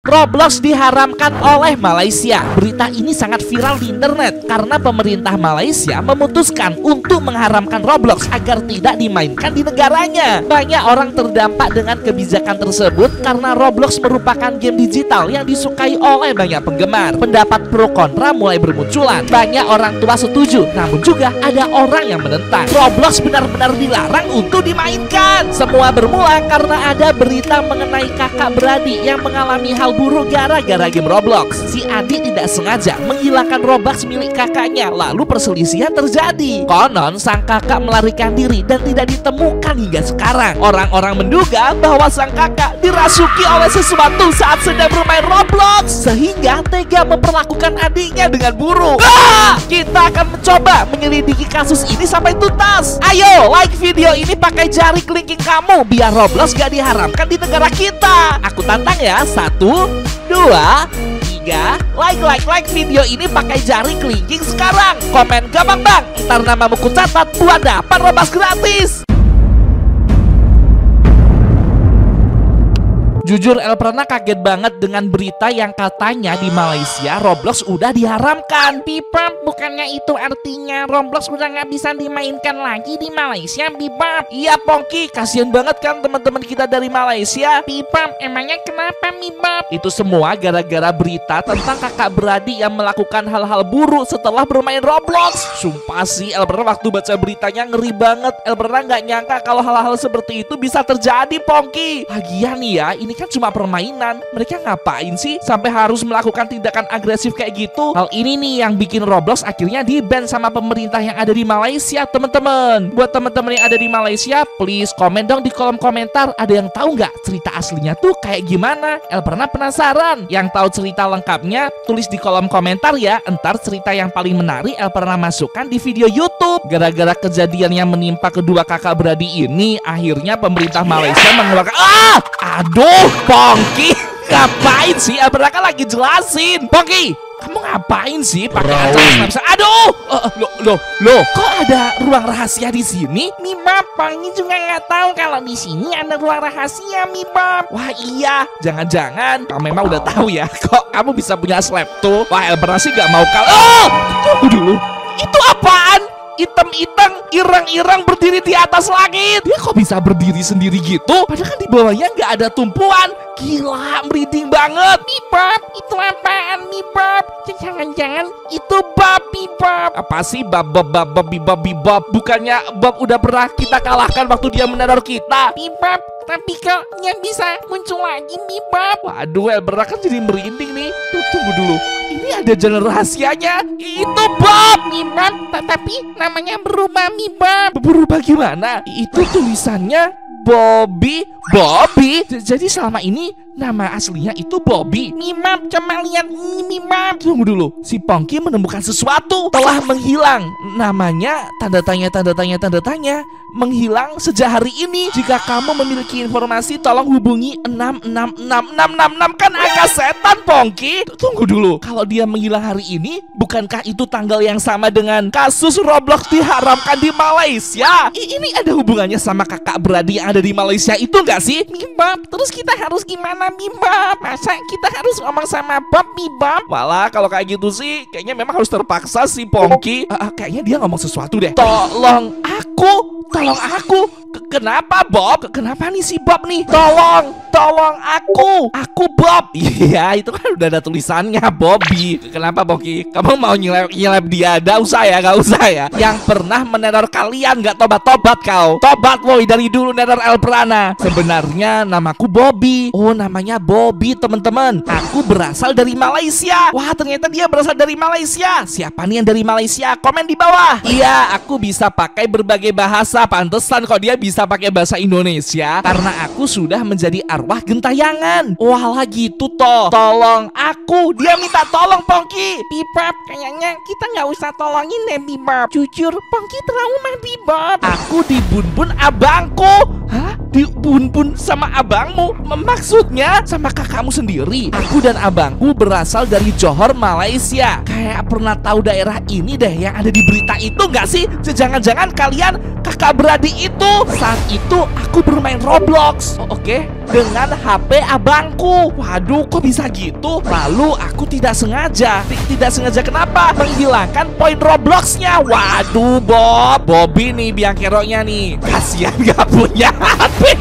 Roblox diharamkan oleh Malaysia. Berita ini sangat viral di internet karena pemerintah Malaysia memutuskan untuk mengharamkan Roblox agar tidak dimainkan di negaranya. Banyak orang terdampak dengan kebijakan tersebut karena Roblox merupakan game digital yang disukai oleh banyak penggemar. Pendapat pro kontra mulai bermunculan. Banyak orang tua setuju, namun juga ada orang yang menentang. Roblox benar-benar dilarang untuk dimainkan. Semua bermula karena ada berita mengenai kakak beradik yang mengalami hal buruk gara-gara game Roblox. Si adik tidak sengaja menghilangkan Robux milik kakaknya, lalu perselisihan terjadi. Konon sang kakak melarikan diri dan tidak ditemukan hingga sekarang. Orang-orang menduga bahwa sang kakak dirasuki oleh sesuatu saat sedang bermain Roblox sehingga tega memperlakukan adiknya dengan buruk. Kita akan mencoba menyelidiki kasus ini sampai tuntas. Ayo like video ini pakai jari kelingking kamu biar Roblox gak diharamkan di negara kita. Aku tantang ya. 1, 2, 3. Like video ini pakai jari kelingking sekarang. Komen gampang bang, ntar namamu ku catat buat dapat Robux gratis. Jujur El pernah kaget banget dengan berita yang katanya di Malaysia Roblox udah diharamkan. Bebop, bukannya itu artinya Roblox udah nggak bisa dimainkan lagi di Malaysia, Bebop? Iya Pongki, kasihan banget kan teman-teman kita dari Malaysia. Bebop, emangnya kenapa Bebop? Itu semua gara-gara berita tentang kakak beradik yang melakukan hal-hal buruk setelah bermain Roblox. Sumpah sih El pernah waktu baca beritanya ngeri banget. El pernah nggak nyangka kalau hal-hal seperti itu bisa terjadi Pongki. Lagian nih ya, ini kan cuma permainan. Mereka ngapain sih sampai harus melakukan tindakan agresif kayak gitu? Hal ini nih yang bikin Roblox akhirnya di-ban sama pemerintah yang ada di Malaysia, teman-teman. Buat teman-teman yang ada di Malaysia, please komen dong di kolom komentar. Ada yang tahu nggak cerita aslinya tuh kayak gimana? El pernah penasaran. Yang tahu cerita lengkapnya tulis di kolom komentar ya. Entar cerita yang paling menarik El pernah masukkan di video YouTube. Gara-gara kejadian yang menimpa kedua kakak beradik ini, akhirnya pemerintah Malaysia mengeluarkan aduh, Pongki, ngapain sih? Abra kan lagi jelasin. Pongki, kamu ngapain sih pakai acara? Aduh, loh, kok ada ruang rahasia di sini? Bebop, Pongki juga nggak tahu kalau di sini ada ruang rahasia, Bebop. Wah iya, jangan-jangan kamu memang udah tahu ya. Kok kamu bisa punya slap tuh? Wah, El sih gak mau kalah. Tunggu dulu, itu apaan? Hitam-hitam, irang-irang berdiri di atas langit. Dia kok bisa berdiri sendiri gitu? Padahal kan di bawahnya nggak ada tumpuan. Gila, merinding banget. Bebop, itu apaan Bebop? Jangan-jangan itu Bob, Bebop. Apa sih Bob? Bukannya Bob udah pernah kita kalahkan waktu dia meneror kita? Bebop, tapi kok nggak bisa muncul lagi Bebop? Waduh, El kan jadi merinding nih. Tunggu dulu, ini ada jalan rahasianya. Itu Bob. Bebop, tapi namanya berubah Bebop. Berubah gimana? Itu tulisannya Bobby. Jadi selama ini nama aslinya itu Bobby. Bebop, coba lihat ini Bebop. Tunggu dulu, si Pongki menemukan sesuatu. Telah menghilang. Namanya tanda tanya menghilang sejak hari ini. Jika kamu memiliki informasi tolong hubungi 666666. Kan angka setan Pongki. Tunggu dulu, kalau dia menghilang hari ini, bukankah itu tanggal yang sama dengan kasus Roblox diharamkan di Malaysia? Ini ada hubungannya sama kakak beradik yang ada di Malaysia itu nggak sih? Bebop, terus kita harus gimana Bebop? Masa kita harus ngomong sama Bob, Bebop? Walah, kalau kayak gitu sih kayaknya memang harus terpaksa sih Pongki. Kayaknya dia ngomong sesuatu deh. Tolong aku. Kenapa Bob? Kenapa nih si Bob nih? Tolong aku Bob. Iya, itu kan udah ada tulisannya Bobby. Kenapa Pongki? Kamu mau nyelep dia? Gak usah ya. Yang pernah meneror kalian gak tobat kau. Tobat woi, dari dulu neror El Prana. Sebenarnya namaku Bobby. Oh, namanya Bobby teman-teman. Aku berasal dari Malaysia. Wah, ternyata dia berasal dari Malaysia. Siapa nih yang dari Malaysia? Komen di bawah. Iya, aku bisa pakai berbagai bahasa. Pantesan kok dia bisa pakai bahasa Indonesia, karena aku sudah menjadi arwah gentayangan. Wah, gitu toh. Tolong aku. Dia minta tolong Pongki. Bebop, kayaknya kita nggak usah tolongin deh Bebop. Jujur, Pongki trauma Bebop. Aku dibun-bun abangku. Hah? Dibun-bun sama abangmu? Maksudnya sama kakakmu sendiri? Aku dan abangku berasal dari Johor, Malaysia. Kayak pernah tahu daerah ini deh yang ada di berita itu nggak sih? Jangan-jangan kalian kakak beradik itu. Saat itu aku bermain Roblox. Oke, dengan HP abangku. Waduh, kok bisa gitu? Lalu aku tidak sengaja. Tidak sengaja kenapa? Menghilangkan poin Robloxnya. Waduh, Bobby nih biang keroknya nih. Kasihan gak punya HP.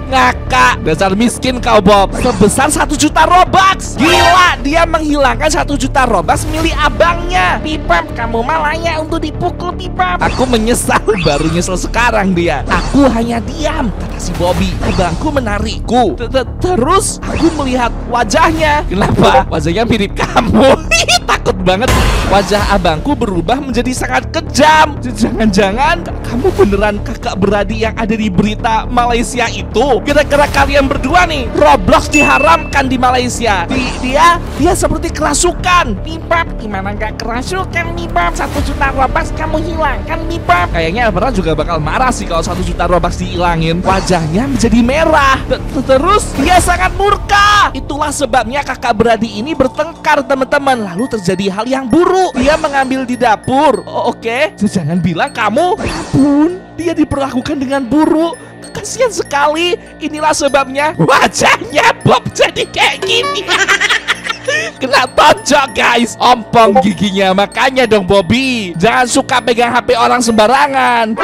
Ngakak, dasar miskin kau Bob. Sebesar 1 juta Robux. Gila, dia menghilangkan 1 juta Robux milik abangnya. Bebop, kamu mah layak untuk dipukul, Bebop. Aku menyesal, baru nyesel sekarang dia. Aku hanya diam, kata si Bobby. Abangku menarikku. Terus aku melihat wajahnya. Kenapa? Wajahnya mirip kamu. Takut banget. Wajah abangku berubah menjadi sangat kejam. Jangan-jangan kamu beneran kakak beradik yang ada di berita Malaysia itu? Kira-kira kalian berdua nih, Roblox diharamkan di Malaysia. Dia seperti kerasukan. Bebop, gimana gak kerasukan, Bebop? 1 juta Robux kamu hilangkan, Bebop. Kayaknya Elvera juga bakal marah sih kalau 1 juta Robux dihilangin. Wajahnya menjadi merah. Terus dia sangat murka. Itulah sebabnya kakak beradik ini bertengkar, teman-teman. Lalu terjadi hal yang buruk. Dia mengambil di dapur. Oke. Jangan bilang kamu. Ampun, dia diperlakukan dengan buruk. Kasihan sekali. Inilah sebabnya wajahnya Bob jadi kayak gini. Kena tonjok guys, ompong giginya. Makanya dong Bobby, jangan suka pegang HP orang sembarangan.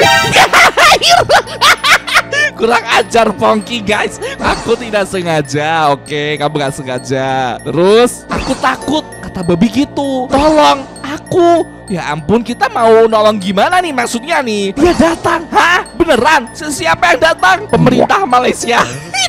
Kurang ajar Pongki guys. Aku tidak sengaja. Oke, kamu gak sengaja. Terus aku takut, kata Bobby gitu. Tolong aku. Ya ampun, kita mau nolong gimana nih maksudnya nih? Dia datang. Hah? Beneran? Siapa yang datang? Pemerintah Malaysia.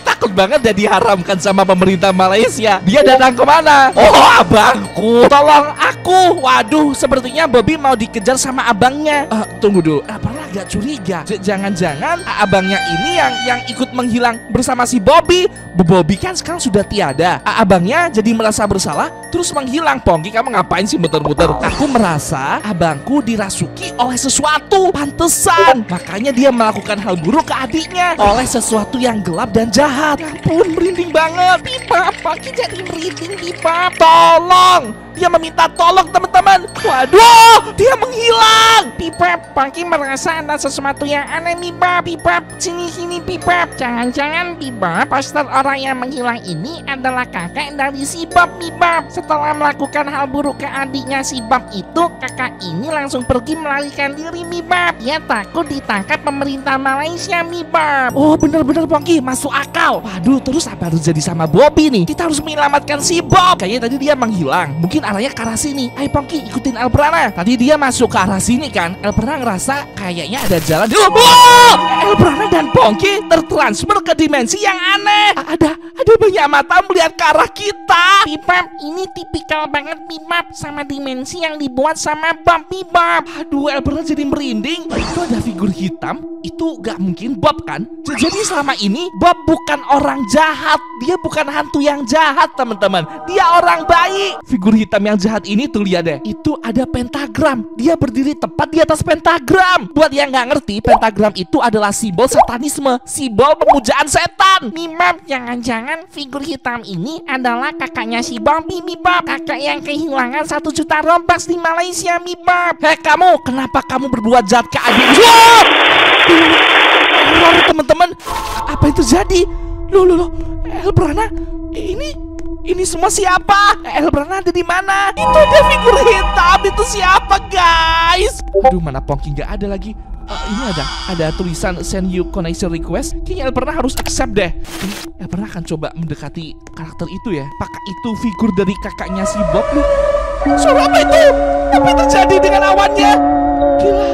Takut banget dia diharamkan sama pemerintah Malaysia. Dia datang kemana? Oh, abangku. Tolong aku. Waduh, sepertinya Bobby mau dikejar sama abangnya. Tunggu dulu. Pernah agak curiga. Jangan-jangan abangnya ini yang ikut menghilang bersama si Bobby. Bobby kan sekarang sudah tiada. Abangnya jadi merasa bersalah terus menghilang. Pongki, kamu ngapain sih muter-muter? Aku merasa abangku dirasuki oleh sesuatu. Pantesan, makanya dia melakukan hal buruk ke adiknya oleh sesuatu yang gelap dan jahat. Ya ampun, merinding banget. Bebop, Pongki jadi merinding, Bebop. Tolong! Dia meminta tolong, teman-teman. Waduh, dia menghilang. Bebop, Pongki merasa ada sesuatu yang aneh, Bebop. Bebop, sini, Bebop. Jangan-jangan Bebop, poster orang yang menghilang ini adalah kakak dari si Bob, Bebop. Setelah melakukan hal buruk ke adiknya si Bob itu, kakak ini langsung pergi melarikan diri, Bebop. Dia takut ditangkap pemerintah Malaysia, Bebop. Oh, bener-bener Pongki, masuk akal. Waduh, terus apa harus jadi sama Bobby nih? Kita harus menyelamatkan si Bob. Kayaknya tadi dia menghilang. Mungkin arahnya ke arah sini. Ayo Pongki, ikutin Elbrana. Tadi dia masuk ke arah sini kan. Elbrana ngerasa kayaknya ada jalan. Elbrana dan Pongki tertransfer ke dimensi yang aneh. Ada banyak mata melihat ke arah kita. Bebop, ini tipikal banget Bebop sama dimensi yang dibuat sama Bob, Bebop. Aduh, Elbrana jadi merinding. Itu ada figur hitam. Itu gak mungkin Bob kan? Jadi selama ini Bob bukan orang jahat. Dia bukan hantu yang jahat, teman-teman. Dia orang baik. Figur hitam yang jahat ini tuh lihat deh. Itu ada pentagram. Dia berdiri tepat di atas pentagram. Buat yang gak ngerti, pentagram itu adalah simbol satanisme, simbol pemujaan setan. Bebop, jangan-jangan figur hitam ini adalah kakaknya si Bobby, Bebop. Kakak yang kehilangan 1 juta Robux di Malaysia, Bebop. Hei kamu, kenapa kamu berbuat jahat ke adik? Teman-teman, apa yang terjadi? Loh, Elbrana, ini semua siapa? Elbrana ada di mana? Itu dia figur hitam, itu siapa guys? Aduh, mana Pongki nggak ada lagi. Ini ada tulisan send you connection request. Kayaknya Elbrana harus accept deh. Elbrana akan coba mendekati karakter itu ya. Apakah itu figur dari kakaknya si Bob? Suara apa itu? Apa yang terjadi dengan awannya? Gila,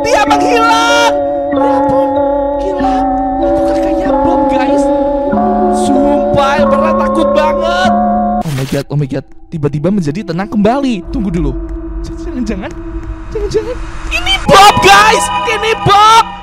dia menghilang. Ya ampun, gila. Itu kakaknya Bob guys. Sumpah, Elbrana takut banget. Oh my god, tiba-tiba menjadi tenang kembali. Tunggu dulu. Jangan-jangan ini Bob guys. Ini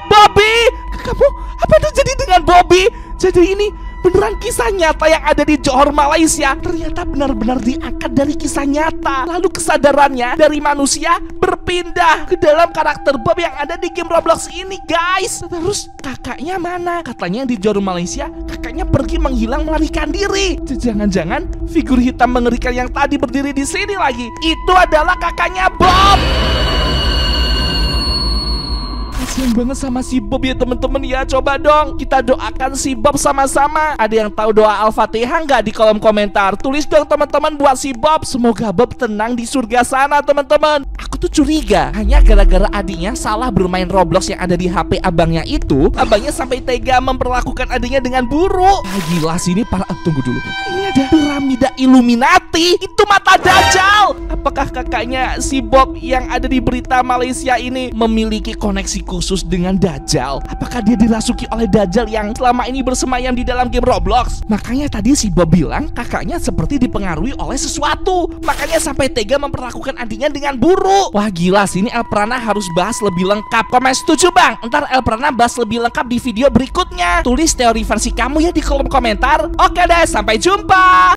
Bobby. Kamu, apa yang terjadi dengan Bobby? Jadi ini beneran kisah nyata yang ada di Johor, Malaysia. Ternyata benar-benar diangkat dari kisah nyata. Lalu kesadarannya dari manusia berpindah ke dalam karakter Bob yang ada di game Roblox ini guys. Terus kakaknya mana? Katanya di Johor, Malaysia, kakaknya pergi menghilang melarikan diri. Jangan-jangan figur hitam mengerikan yang tadi berdiri di sini lagi itu adalah kakaknya Bob. Kasian banget sama si Bob ya teman-teman ya. Coba dong kita doakan si Bob sama-sama. Ada yang tahu doa Al-Fatihah nggak di kolom komentar? Tulis dong teman-teman buat si Bob. Semoga Bob tenang di surga sana teman-teman. Aku tuh curiga hanya gara-gara adiknya salah bermain Roblox yang ada di HP abangnya itu, abangnya sampai tega memperlakukan adiknya dengan buruk. Gila sih ini para... Tunggu dulu. Ini ada piramida Illuminati. Itu mata Dajjal. Apakah kakaknya si Bob yang ada di berita Malaysia ini memiliki koneksi khusus dengan Dajjal? Apakah dia dirasuki oleh Dajjal yang selama ini bersemayam di dalam game Roblox? Makanya tadi si Bob bilang kakaknya seperti dipengaruhi oleh sesuatu. Makanya sampai tega memperlakukan adiknya dengan buruk. Wah gila sih ini Elprana harus bahas lebih lengkap. Komen setuju bang? Ntar Elprana bahas lebih lengkap di video berikutnya. Tulis teori versi kamu ya di kolom komentar. Oke deh, sampai jumpa.